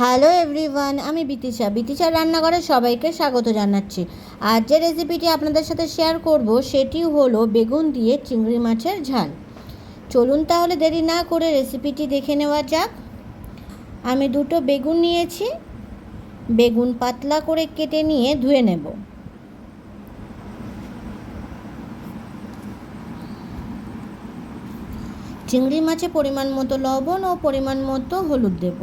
Hello everyone, আমি বিতিশা রান্নাঘরে সবাইকে স্বাগত জানাচ্ছি। আজ যে রেসিপিটি আপনাদের সাথে শেয়ার করব সেটি হলো বেগুন দিয়ে চিংড়ি মাছের ঝাল। চলুন তাহলে দেরি না করে রেসিপিটি দেখে নেওয়া যাক। আমি দুটো বেগুন নিয়েছি। বেগুন পাতলা করে কেটে নিয়ে ধুয়ে নেব। চিংড়ি মাছে পরিমাণ মতো লবণ ও পরিমাণ মতো হলুদ দেব।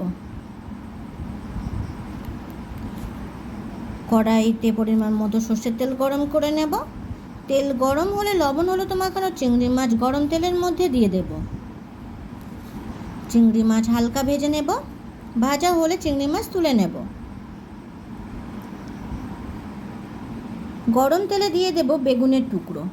কড়াইতে পরিমাণ মতো সর্ষের তেল গরম করে নেব। তেল গরম হলে লবণ হলুদ মাখানো চিংড়ি মাছ গরম তেলের মধ্যে দিয়ে দেব। চিংড়ি মাছ হালকা ভেজে নেব। ভাজা হলে চিংড়ি মাছ তুলে নেব। গরম তেলে দিয়ে দেব বেগুনের টুকরো।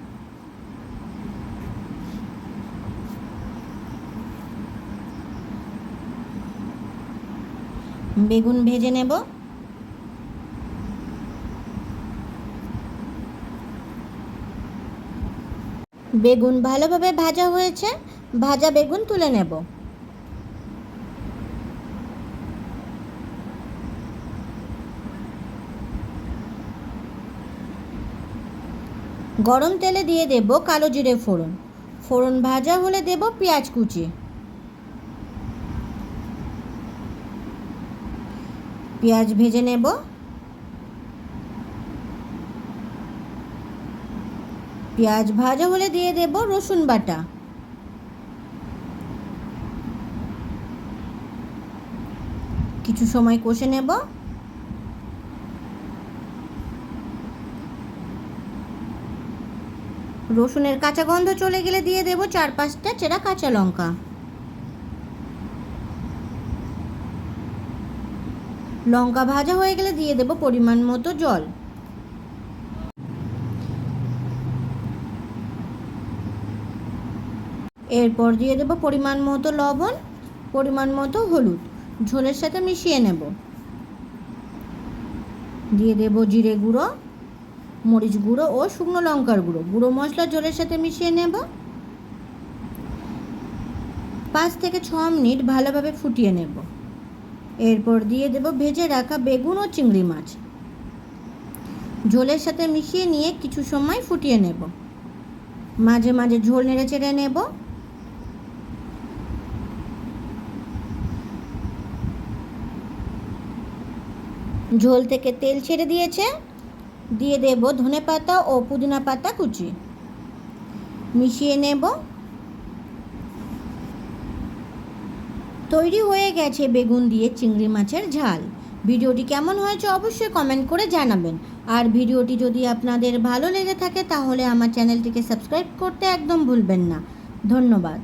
বেগুন ভেজে নেব। বেগুন ভালোভাবে ভাজা হয়েছে। ভাজা বেগুন তুলে নেব। গরম তেলে দিয়ে দেব কালো জিরে ফোড়ন। ফোড়ন ভাজা হলে দেব পেঁয়াজ কুচি। পেঁয়াজ ভেজে নেব। পেঁয়াজ ভাজা হলে দিয়ে দেব রসুন বাটা। কিছু সময় কষে নেব। রসুনের কাঁচা গন্ধ চলে গেলে দিয়ে দেব 4-5টা চেরা কাঁচা লঙ্কা। লঙ্কা ভাজা হয়ে গেলে দিয়ে দেব পরিমাণ মতো জল। এরপর দিয়ে দেব পরিমাণ মতো লবণ, পরিমাণ মতো হলুদ। ঝোলের সাথে মিশিয়ে নেব। দিয়ে দেব জিরে গুঁড়ো, মরিচ গুঁড়ো ও শুকনো লঙ্কার গুঁড়ো। গুঁড়ো মশলা ঝোলের সাথে মিশিয়ে নেব। 5 থেকে 6 মিনিট ভালোভাবে ফুটিয়ে নেব। এরপর দিয়ে দেব ভেজে রাখা বেগুন ও চিংড়ি মাছ। ঝোলের সাথে মিশিয়ে নিয়ে কিছু সময় ফুটিয়ে নেব। মাঝে মাঝে ঝোল নেড়ে চেড়ে নেব। ঝোল থেকে তেল ছেড়ে দিয়েছে। দিয়ে দেব ধনেপাতা ও পুদিনা পাতা কুচি। মিশিয়ে নেব। তৈরি হয়ে গেছে বেগুন দিয়ে চিংড়ি মাছের ঝাল। ভিডিওটি কেমন হয়েছে অবশ্যই কমেন্ট করে জানাবেন। আর ভিডিওটি যদি আপনাদের ভালো লেগে থাকে তাহলে আমার চ্যানেলটিকে সাবস্ক্রাইব করতে একদম ভুলবেন না। ধন্যবাদ।